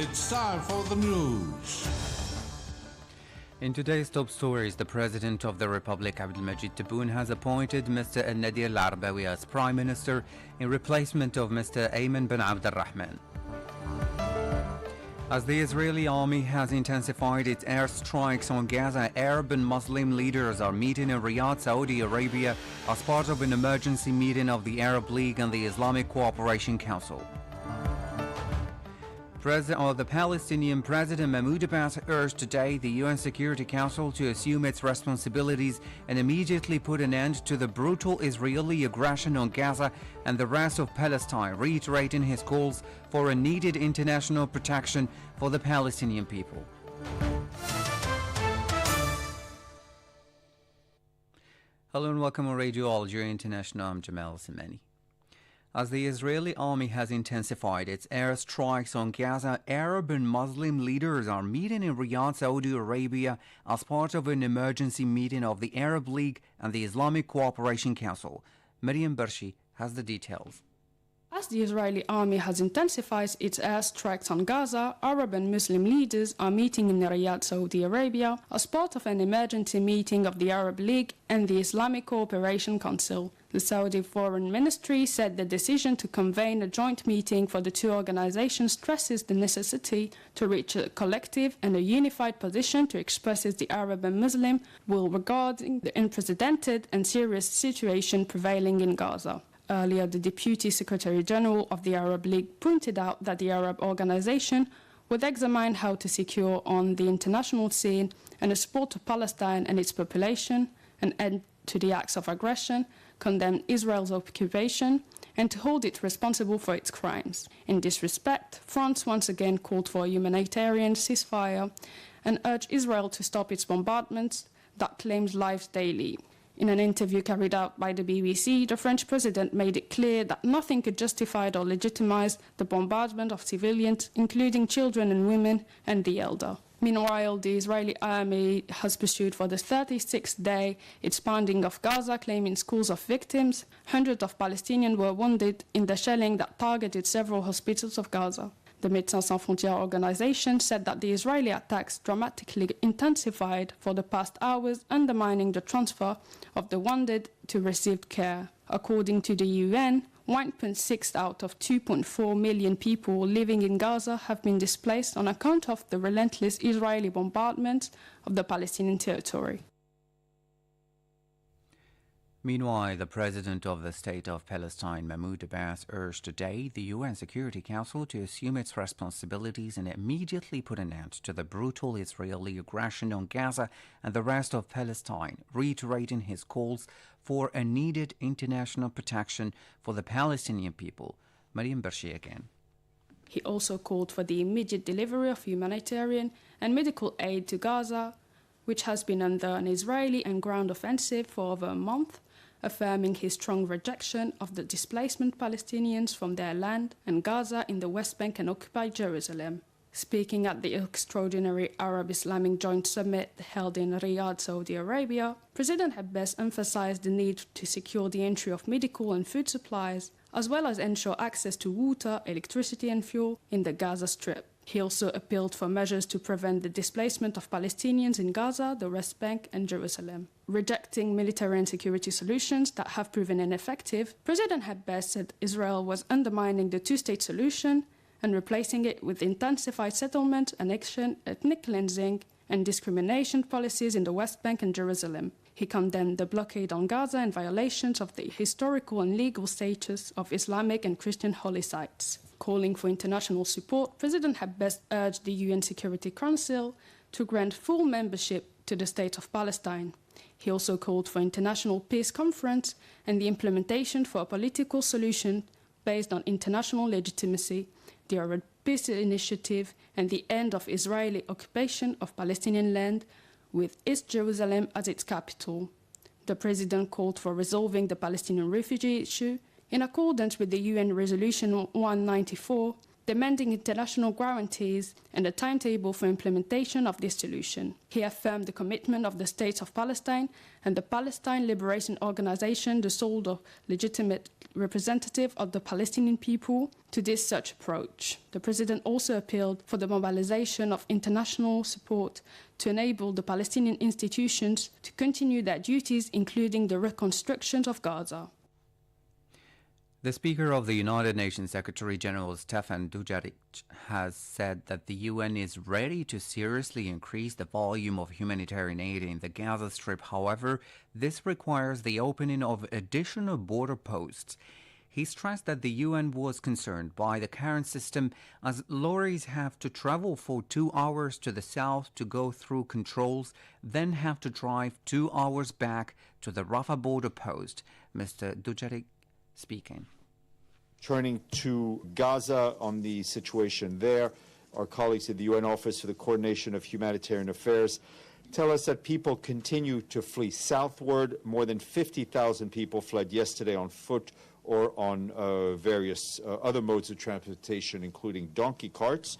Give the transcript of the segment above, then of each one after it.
It's time for the news. In today's top stories, the President of the Republic, Abdelmajid Tebboune, has appointed Mr. Nadir Al-Arbawi as Prime Minister in replacement of Mr. Ayman bin Abd al-Rahman. As the Israeli army has intensified its airstrikes on Gaza, Arab and Muslim leaders are meeting in Riyadh, Saudi Arabia as part of an emergency meeting of the Arab League and the Islamic Cooperation Council. The Palestinian President Mahmoud Abbas urged today the UN Security Council to assume its responsibilities and immediately put an end to the brutal Israeli aggression on Gaza and the rest of Palestine, reiterating his calls for a needed international protection for the Palestinian people. Hello and welcome on Radio Algeria International. I'm Jamal Semeni. As the Israeli army has intensified its airstrikes on Gaza, Arab and Muslim leaders are meeting in Riyadh, Saudi Arabia as part of an emergency meeting of the Arab League and the Islamic Cooperation Council. Miriam Barshi has the details. As the Israeli army has intensified its airstrikes on Gaza, Arab and Muslim leaders are meeting in Riyadh, Saudi Arabia as part of an emergency meeting of the Arab League and the Islamic Cooperation Council. The Saudi Foreign Ministry said the decision to convene a joint meeting for the two organizations stresses the necessity to reach a collective and a unified position to express the Arab and Muslim will regarding the unprecedented and serious situation prevailing in Gaza. Earlier, the Deputy Secretary General of the Arab League pointed out that the Arab organization would examine how to secure on the international scene and support to Palestine and its population, an end to the acts of aggression, condemn Israel's occupation, and to hold it responsible for its crimes. In this respect, France once again called for a humanitarian ceasefire and urged Israel to stop its bombardments that claims lives daily. In an interview carried out by the BBC, the French president made it clear that nothing could justify or legitimize the bombardment of civilians, including children and women and the elder. Meanwhile, the Israeli army has pursued for the 36th day its pounding of Gaza, claiming scores of victims. Hundreds of Palestinians were wounded in the shelling that targeted several hospitals of Gaza. The Médecins Sans Frontières organization said that the Israeli attacks dramatically intensified for the past hours, undermining the transfer of the wounded to received care. According to the UN, 1.6 out of 2.4 million people living in Gaza have been displaced on account of the relentless Israeli bombardment of the Palestinian territory. Meanwhile, the President of the State of Palestine, Mahmoud Abbas, urged today the UN Security Council to assume its responsibilities and immediately put an end to the brutal Israeli aggression on Gaza and the rest of Palestine, reiterating his calls for a needed international protection for the Palestinian people. Mariam Barshi again. He also called for the immediate delivery of humanitarian and medical aid to Gaza, which has been under an Israeli and ground offensive for over a month, affirming his strong rejection of the displacement Palestinians from their land and Gaza in the West Bank and occupied Jerusalem. Speaking at the extraordinary Arab-Islamic Joint Summit held in Riyadh, Saudi Arabia, President Abbas emphasized the need to secure the entry of medical and food supplies, as well as ensure access to water, electricity and fuel in the Gaza Strip. He also appealed for measures to prevent the displacement of Palestinians in Gaza, the West Bank and Jerusalem. Rejecting military and security solutions that have proven ineffective, President Abbas said Israel was undermining the two-state solution and replacing it with intensified settlement, annexion, ethnic cleansing and discrimination policies in the West Bank and Jerusalem. He condemned the blockade on Gaza and violations of the historical and legal status of Islamic and Christian holy sites. Calling for international support, President Abbas urged the UN Security Council to grant full membership to the State of Palestine. He also called for international peace conference and the implementation for a political solution based on international legitimacy, the Arab Peace Initiative, and the end of Israeli occupation of Palestinian land, with East Jerusalem as its capital. The president called for resolving the Palestinian refugee issue in accordance with the UN Resolution 194, demanding international guarantees and a timetable for implementation of this solution. He affirmed the commitment of the State of Palestine and the Palestine Liberation Organization, the sole legitimate representative of the Palestinian people, to this such approach. The President also appealed for the mobilization of international support to enable the Palestinian institutions to continue their duties, including the reconstruction of Gaza. The Speaker of the United Nations Secretary-General Stefan Dujarric has said that the UN is ready to seriously increase the volume of humanitarian aid in the Gaza Strip. However, this requires the opening of additional border posts. He stressed that the UN was concerned by the current system, as lorries have to travel for 2 hours to the south to go through controls, then have to drive 2 hours back to the Rafah border post. Mr. Dujarric speaking. Turning to Gaza on the situation there, our colleagues at the UN Office for the Coordination of Humanitarian Affairs tell us that people continue to flee southward. More than 50,000 people fled yesterday on foot or on various other modes of transportation, including donkey carts.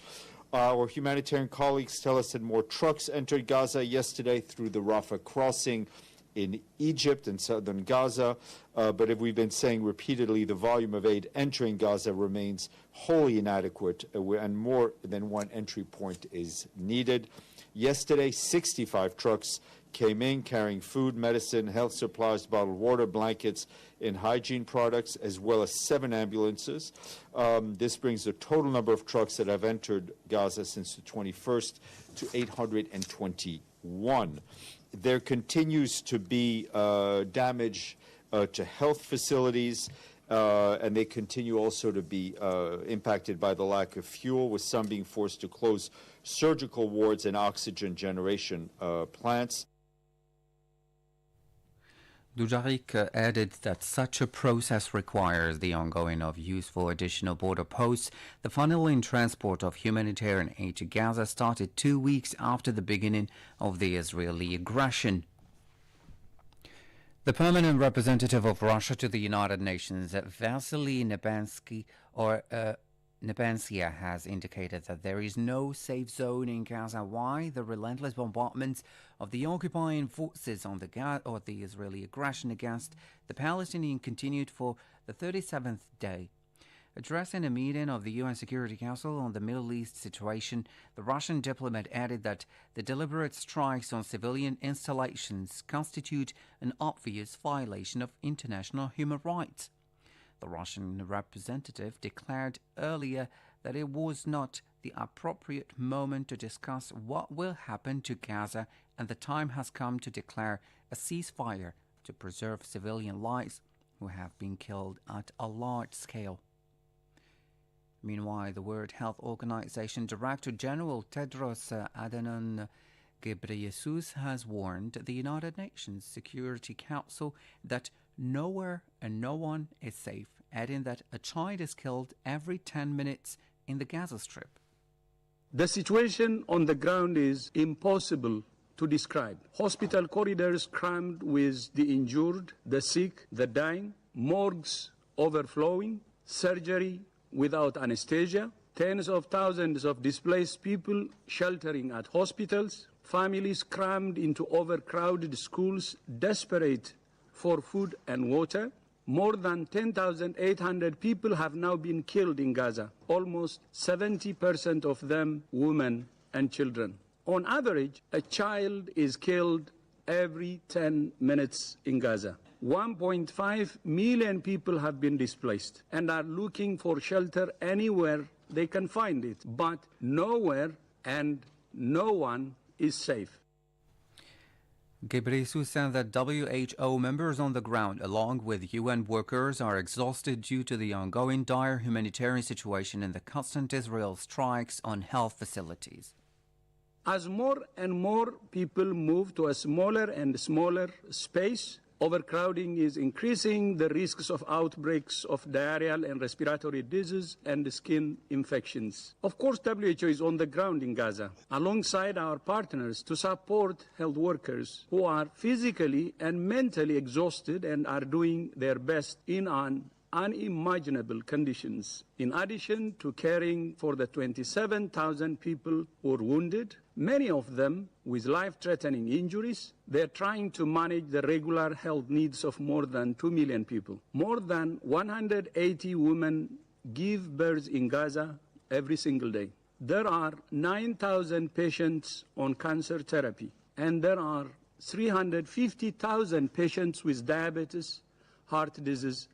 Our humanitarian colleagues tell us that more trucks entered Gaza yesterday through the Rafah crossing in Egypt and southern Gaza, but as we've been saying repeatedly, the volume of aid entering Gaza remains wholly inadequate, and more than one entry point is needed. Yesterday, 65 trucks came in carrying food, medicine, health supplies, bottled water, blankets, and hygiene products, as well as 7 ambulances. This brings the total number of trucks that have entered Gaza since the 21st to 821. There continues to be damage to health facilities, and they continue also to be impacted by the lack of fuel, with some being forced to close surgical wards and oxygen generation plants. Dujarric added that such a process requires the ongoing of useful additional border posts. The funneling transport of humanitarian aid to Gaza started 2 weeks after the beginning of the Israeli aggression. The permanent representative of Russia to the United Nations, Vasily Nebensia, has indicated that there is no safe zone in Gaza. Why? The relentless bombardments of the occupying forces on the Israeli aggression against the Palestinians continued for the 37th day. Addressing a meeting of the UN Security Council on the Middle East situation, the Russian diplomat added that the deliberate strikes on civilian installations constitute an obvious violation of international human rights. The Russian representative declared earlier that it was not the appropriate moment to discuss what will happen to Gaza, and the time has come to declare a ceasefire to preserve civilian lives who have been killed at a large scale. Meanwhile, the World Health Organization Director General Tedros Adhanom Ghebreyesus has warned the United Nations Security Council that nowhere and no one is safe, adding that a child is killed every 10 minutes in the Gaza Strip. The situation on the ground is impossible to describe. Hospital corridors crammed with the injured, the sick, the dying, morgues overflowing, surgery without anesthesia, tens of thousands of displaced people sheltering at hospitals, families crammed into overcrowded schools, desperate for food and water. More than 10,800 people have now been killed in Gaza, almost 70% of them women and children. On average, a child is killed every 10 minutes in Gaza. 1.5 million people have been displaced and are looking for shelter anywhere they can find it, but nowhere and no one is safe. Ghebreyesus said that WHO members on the ground, along with UN workers, are exhausted due to the ongoing dire humanitarian situation and the constant Israel strikes on health facilities. As more and more people move to a smaller and smaller space, overcrowding is increasing the risks of outbreaks of diarrheal and respiratory disease and skin infections. Of course, WHO is on the ground in Gaza, alongside our partners, to support health workers who are physically and mentally exhausted and are doing their best in an unimaginable conditions. In addition to caring for the 27,000 people who are wounded, many of them with life-threatening injuries, they're trying to manage the regular health needs of more than 2 million people. More than 180 women give birth in Gaza every single day. There are 9,000 patients on cancer therapy, and there are 350,000 patients with diabetes, heart disease,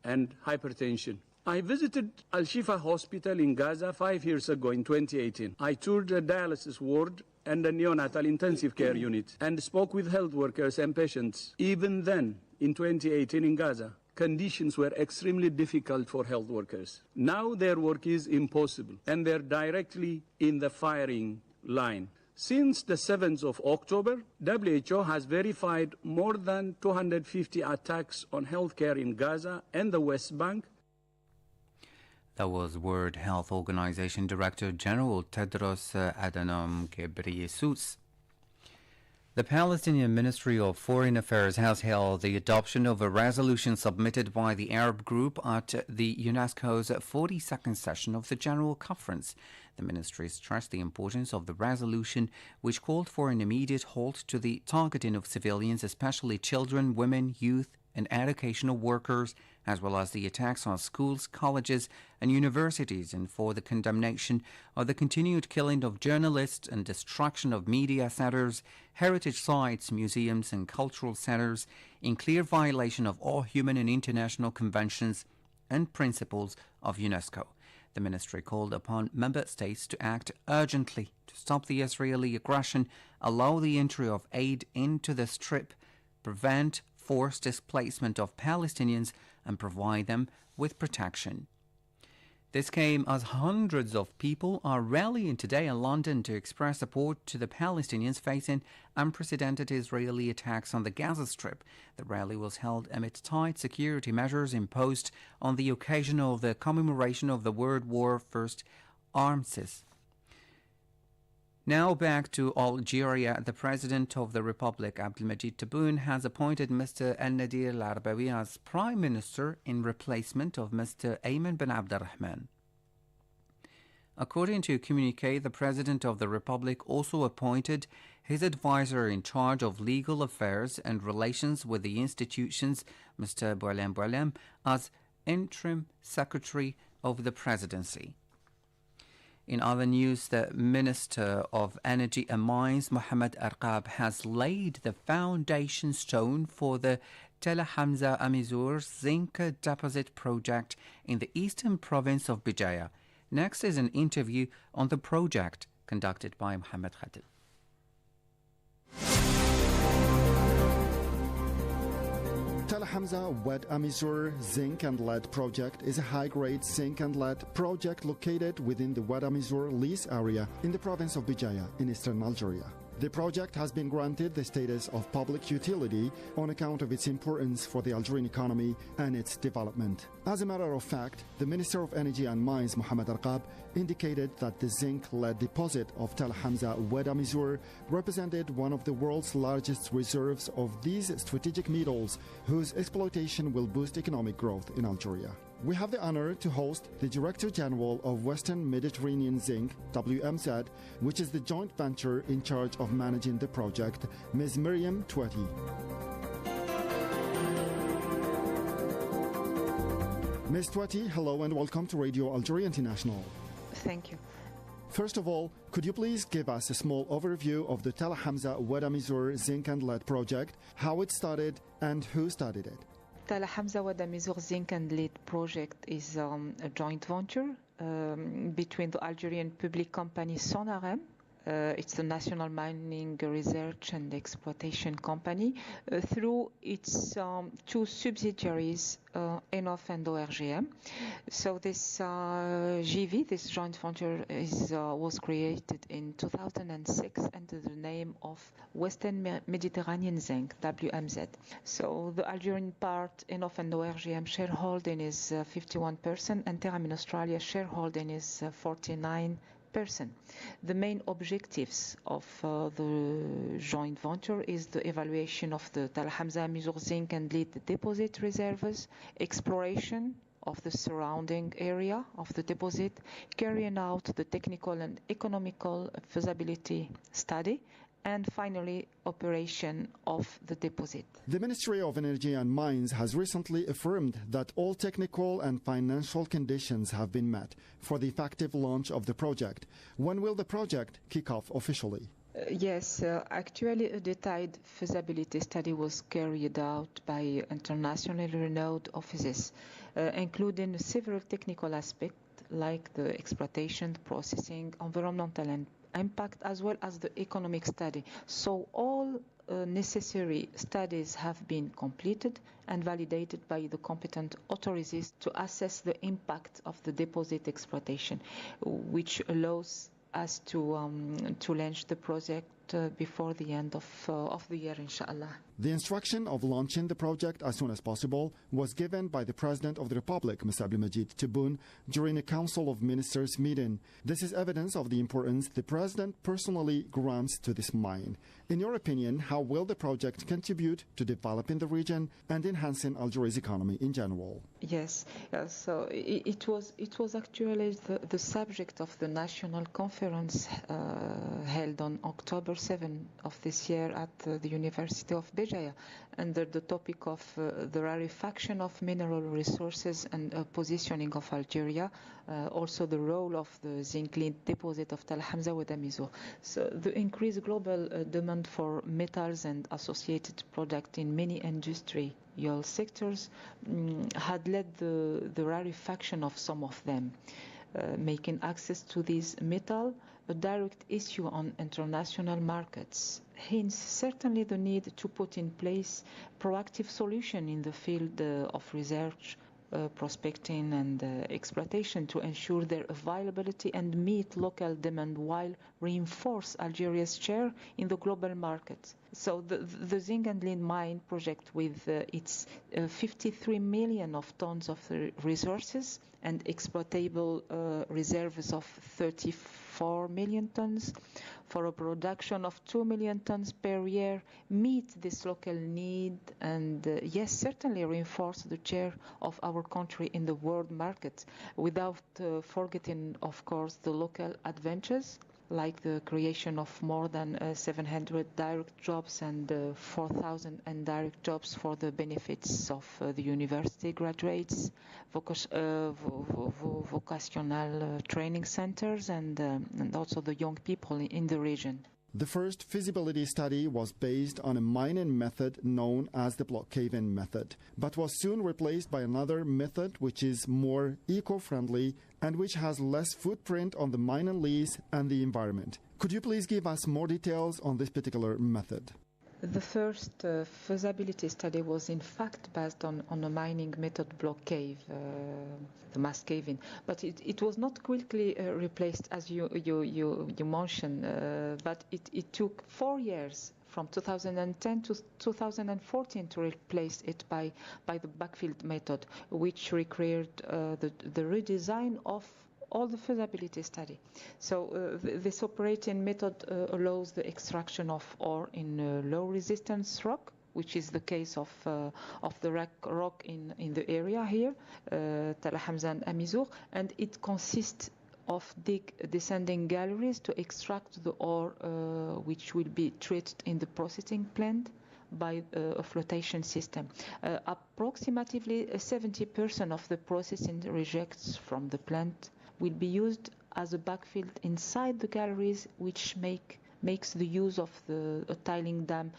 and hypertension. I visited Al-Shifa Hospital in Gaza 5 years ago in 2018. I toured a dialysis ward and a neonatal intensive care unit and spoke with health workers and patients. Even then, in 2018 in Gaza, conditions were extremely difficult for health workers. Now their work is impossible, and they're directly in the firing line. Since the 7th of October, WHO has verified more than 250 attacks on healthcare in Gaza and the West Bank. That was World Health Organization Director General Tedros Adhanom Ghebreyesus. The Palestinian Ministry of Foreign Affairs has held the adoption of a resolution submitted by the Arab group at the UNESCO's 42nd session of the General Conference. The ministry stressed the importance of the resolution, which called for an immediate halt to the targeting of civilians, especially children, women, youth, and educational workers, as well as the attacks on schools, colleges, and universities, and for the condemnation of the continued killing of journalists and destruction of media centers, heritage sites, museums, and cultural centers, in clear violation of all human and international conventions and principles of UNESCO. The ministry called upon member states to act urgently to stop the Israeli aggression, allow the entry of aid into the Strip, prevent forced displacement of Palestinians, and provide them with protection. This came as hundreds of people are rallying today in London to express support to the Palestinians facing unprecedented Israeli attacks on the Gaza Strip. The rally was held amid tight security measures imposed on the occasion of the commemoration of the World War First armistice. Now back to Algeria. The President of the Republic, Abdelmajid Tebboune, has appointed Mr. Al-Nadir Al-Arbawi as Prime Minister in replacement of Mr. Ayman bin Abdurrahman. According to a communiqué, the President of the Republic also appointed his advisor in charge of legal affairs and relations with the institutions, Mr. Boualem Boualem, as interim Secretary of the Presidency. In other news, the Minister of Energy and Mines, Mohamed Arqab, has laid the foundation stone for the Tel Hamza Amizur zinc deposit project in the eastern province of Bijaya. Next is an interview on the project conducted by Mohamed Khatil. Tel Hamza Wad Amizur Zinc and Lead Project is a high-grade zinc and lead project located within the Wad Amizur lease area in the province of Bijaya in eastern Algeria. The project has been granted the status of public utility on account of its importance for the Algerian economy and its development. As a matter of fact, the Minister of Energy and Mines, Mohamed Arqab, indicated that the zinc-lead deposit of Tel Hamza Wad Amizur represented one of the world's largest reserves of these strategic metals, whose exploitation will boost economic growth in Algeria. We have the honor to host the Director General of Western Mediterranean Zinc, WMZ, which is the joint venture in charge of managing the project, Ms. Miriam Touati. Ms. Touati, hello and welcome to Radio Algeria International. Thank you. First of all, could you please give us a small overview of the Tel Hamza Wad Amizur Zinc and Lead project, how it started and who started it? Tel Hamza Wad Amizur Zinc and Lead project is a joint venture between the Algerian public company Sonarem. It's the National Mining Research and Exploitation Company through its two subsidiaries, ENOF and ORGM. So this JV, this joint venture, was created in 2006 under the name of Western Mediterranean Zinc, WMZ. So the Algerian part, ENOF and ORGM shareholding is 51%, and Terram in Australia shareholding is 49%. The main objectives of the joint venture is the evaluation of the Tel Hamza Amizur zinc and lead deposit reserves, exploration, of the surrounding area of the deposit, carrying out the technical and economical feasibility study, and finally operation of the deposit. The Ministry of Energy and Mines has recently affirmed that all technical and financial conditions have been met for the effective launch of the project. When will the project kick off officially? Yes, actually a detailed feasibility study was carried out by internationally renowned offices, including several technical aspects like the exploitation, processing, environmental and impact, as well as the economic study. So all necessary studies have been completed and validated by the competent authorities to assess the impact of the deposit exploitation, which allows us to launch the project before the end of the year, inshallah. The instruction of launching the project as soon as possible was given by the President of the Republic, Mr. Abdelmajid Tebboune, during a Council of Ministers meeting. This is evidence of the importance the President personally grants to this mine. In your opinion, how will the project contribute to developing the region and enhancing Algeria's economy in general? Yes, so it was actually the subject of the national conference held on October 7 of this year at the University of Béjaïa, under the topic of the rarefaction of mineral resources and positioning of Algeria, also the role of the zinc-lead deposit of Tall Hamza Wad Amizour. So the increased global demand for metals and associated products in many industrial sectors had led the rarefaction of some of them, making access to these metal a direct issue on international markets. Hence, certainly the need to put in place proactive solution in the field of research, prospecting and exploitation to ensure their availability and meet local demand while reinforce Algeria's share in the global market. So the zinc and lead mine project, with its 53 million of tons of resources and exploitable reserves of 34 million tons for a production of 2 million tons per year, meet this local need and yes, certainly reinforce the share of our country in the world market, without forgetting, of course, the local advantages like the creation of more than 700 direct jobs and 4,000 indirect jobs for the benefits of the university graduates, vocational training centers, and also the young people in the region. The first feasibility study was based on a mining method known as the block caving method, but was soon replaced by another method which is more eco-friendly and which has less footprint on the mining lease and the environment. Could you please give us more details on this particular method? The first feasibility study was in fact based on a mining method block cave, the mass caving, but it was not quickly replaced as you mentioned, but it took 4 years from 2010 to 2014 to replace it by the backfill method, which required the redesign of all the feasibility study. So this operating method allows the extraction of ore in low resistance rock, which is the case of the rock in the area here, Tall Hamza and Amizour, and it consists of descending galleries to extract the ore, which will be treated in the processing plant by a flotation system. Approximately 70% of the processing rejects from the plant will be used as a backfill inside the galleries, which makes the use of the tiling dam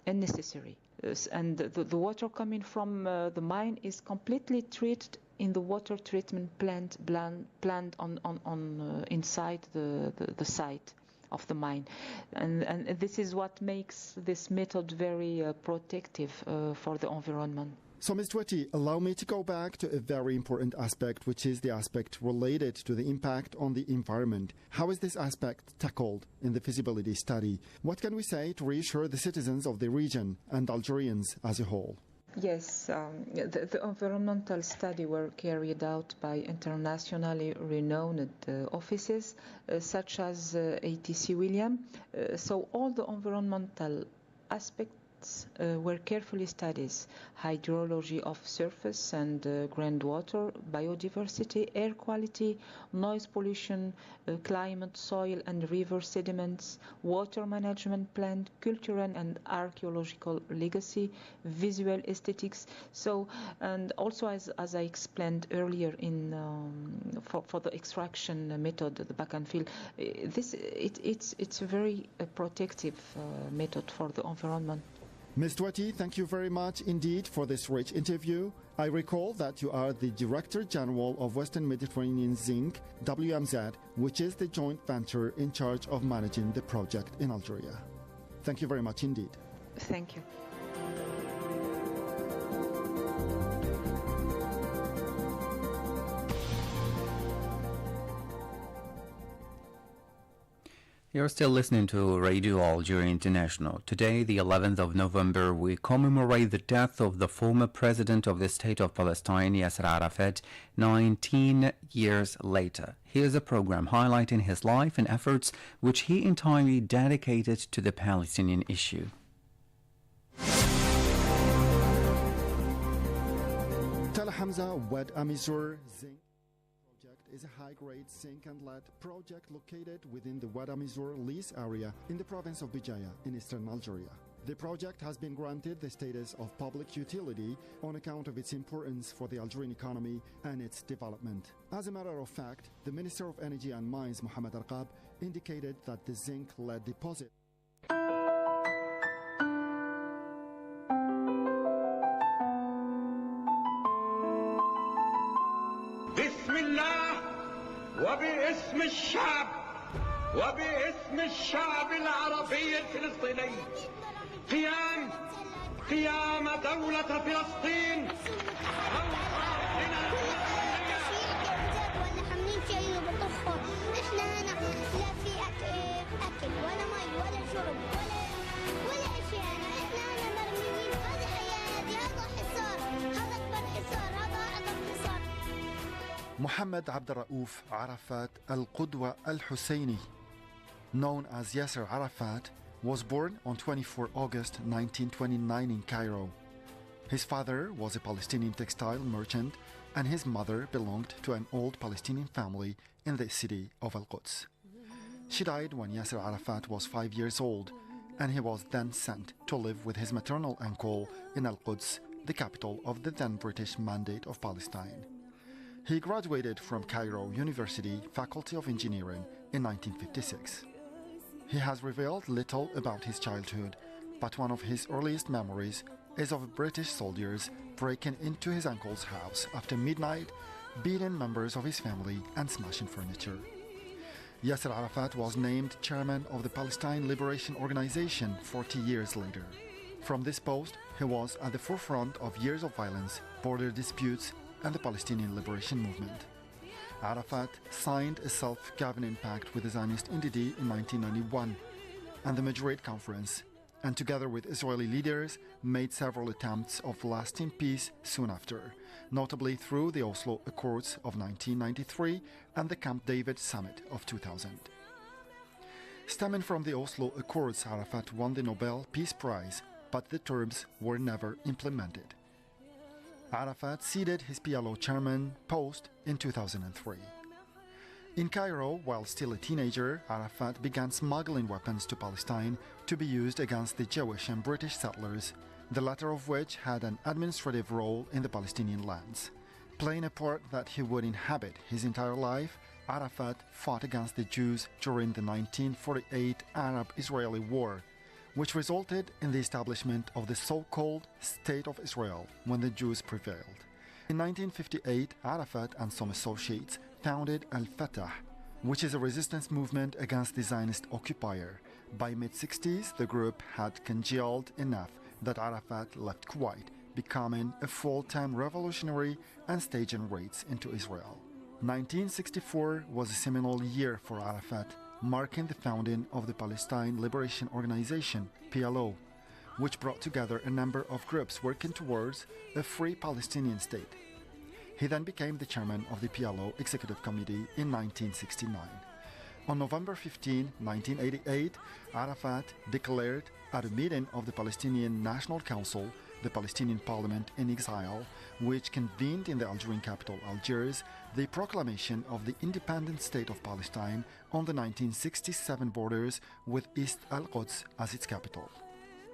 unnecessary. And the water coming from the mine is completely treated in the water treatment plant planned on inside the site of the mine, and this is what makes this method very protective for the environment. So, Ms. Tweti, allow me to go back to a very important aspect, which is the aspect related to the impact on the environment. How is this aspect tackled in the feasibility study? What can we say to reassure the citizens of the region and Algerians as a whole? Yes, the environmental study were carried out by internationally renowned offices such as ATC William. So all the environmental aspects environments were carefully studied: hydrology of surface and groundwater, biodiversity, air quality, noise pollution, climate, soil and river sediments, water management plan, cultural and archaeological legacy, visual aesthetics. So, and also as I explained earlier in for the extraction method, the back and fill, it's a very protective method for the environment. Ms. Douati, thank you very much indeed for this rich interview. I recall that you are the Director General of Western Mediterranean Zinc, WMZ, which is the joint venture in charge of managing the project in Algeria. Thank you very much indeed. Thank you. You're still listening to Radio Algeria International. Today, the 11th of November, we commemorate the death of the former president of the State of Palestine, Yasser Arafat, 19 years later. Here's a program highlighting his life and efforts, which he entirely dedicated to the Palestinian issue. Tel Hamza Wed Amizur Zinc is a high-grade zinc and lead project located within the Wad Amizur lease area in the province of Bijaya in eastern Algeria. The project has been granted the status of public utility on account of its importance for the Algerian economy and its development. As a matter of fact, the Minister of Energy and Mines, Mohamed Arqab, indicated that the zinc lead deposit وباسم الشعب العربي الفلسطيني قيام دولة فلسطين ولا حاملين شيء وبطخهم. احنا هنا لا في اكل ولا مي ولا شرب ولا شيء. احنا هنا مرميين. هذه حياتي. هذا حصار. هذا اكبر حصار. هذا اعظم حصار. Mohammed Abdelraouf Arafat al-Qudwa al-Husseini, known as Yasser Arafat, was born on 24 August 1929 in Cairo. His father was a Palestinian textile merchant and his mother belonged to an old Palestinian family in the city of Al-Quds. She died when Yasser Arafat was 5 years old, and he was then sent to live with his maternal uncle in Al-Quds, the capital of the then British Mandate of Palestine. He graduated from Cairo University Faculty of Engineering in 1956. He has revealed little about his childhood, but one of his earliest memories is of British soldiers breaking into his uncle's house after midnight, beating members of his family and smashing furniture. Yasser Arafat was named chairman of the Palestine Liberation Organization 40 years later. From this post, he was at the forefront of years of violence, border disputes, and the Palestinian Liberation Movement. Arafat signed a self-governing pact with the Zionist entity in 1991 and the Madrid Conference, and together with Israeli leaders made several attempts of lasting peace soon after, notably through the Oslo Accords of 1993 and the Camp David Summit of 2000. Stemming from the Oslo Accords, Arafat won the Nobel Peace Prize, but the terms were never implemented. Arafat ceded his PLO chairman post in 2003. In Cairo, while still a teenager, Arafat began smuggling weapons to Palestine to be used against the Jewish and British settlers, the latter of which had an administrative role in the Palestinian lands. Playing a part that he would inhabit his entire life, Arafat fought against the Jews during the 1948 Arab-Israeli War, which resulted in the establishment of the so-called State of Israel when the Jews prevailed. In 1958, Arafat and some associates founded Al-Fatah, which is a resistance movement against the Zionist occupier. By mid-60s, the group had congealed enough that Arafat left Kuwait, becoming a full-time revolutionary and staging raids into Israel. 1964 was a seminal year for Arafat, marking the founding of the Palestine Liberation Organization, PLO, which brought together a number of groups working towards a free Palestinian state. He then became the chairman of the PLO Executive Committee in 1969. On November 15, 1988, Arafat declared at a meeting of the Palestinian National Council, the Palestinian Parliament in exile, which convened in the Algerian capital Algiers, the proclamation of the independent state of Palestine on the 1967 borders with East Al-Quds as its capital.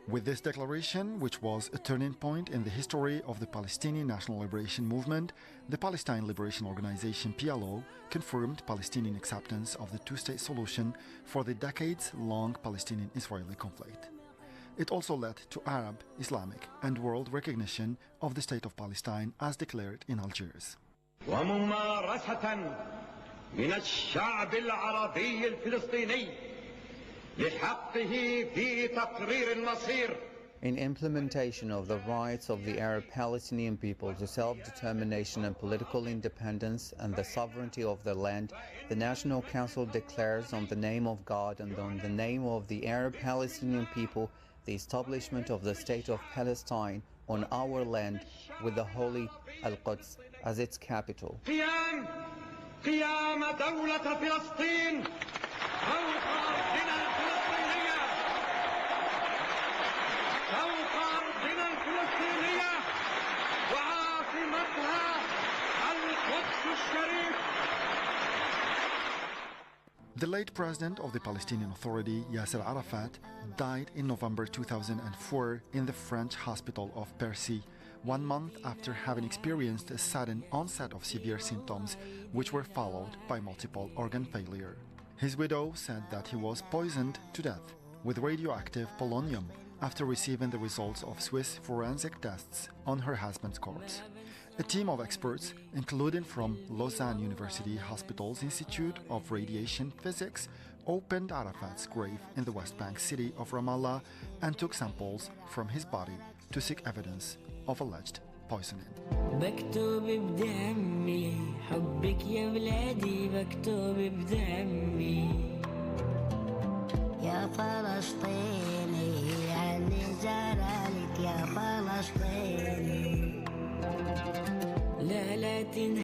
With this declaration, which was a turning point in the history of the Palestinian National Liberation Movement, the Palestine Liberation Organization PLO confirmed Palestinian acceptance of the two-state solution for the decades-long Palestinian-Israeli conflict. It also led to Arab, Islamic, and world recognition of the state of Palestine as declared in Algiers. وممارسة من الشعب العربي الفلسطيني لحقه في تقرير المصير. In implementation of the rights of the Arab Palestinian people to self-determination and political independence and the sovereignty of their land, the National Council declares on the name of God and on the name of the Arab Palestinian people the establishment of the State of Palestine on our land with the Holy Al-Quds as its capital. قيام دولة فلسطين فوق أرضنا الفلسطينية فوق أرضنا الفلسطينية وعاصمتها القدس الشريف. The late president of the Palestinian Authority, Yasser Arafat, died in November 2004 in the French hospital of Percy, 1 month after having experienced a sudden onset of severe symptoms, which were followed by multiple organ failure. His widow said that he was poisoned to death with radioactive polonium after receiving the results of Swiss forensic tests on her husband's corpse. A team of experts, including from Lausanne University Hospital's Institute of Radiation Physics, opened Arafat's grave in the West Bank city of Ramallah and took samples from his body to seek evidence of alleged poisoning. بكتب بدمي حبك يا بلادي بكتب بدمي يا فلسطيني عني زرالك يا فلسطيني لا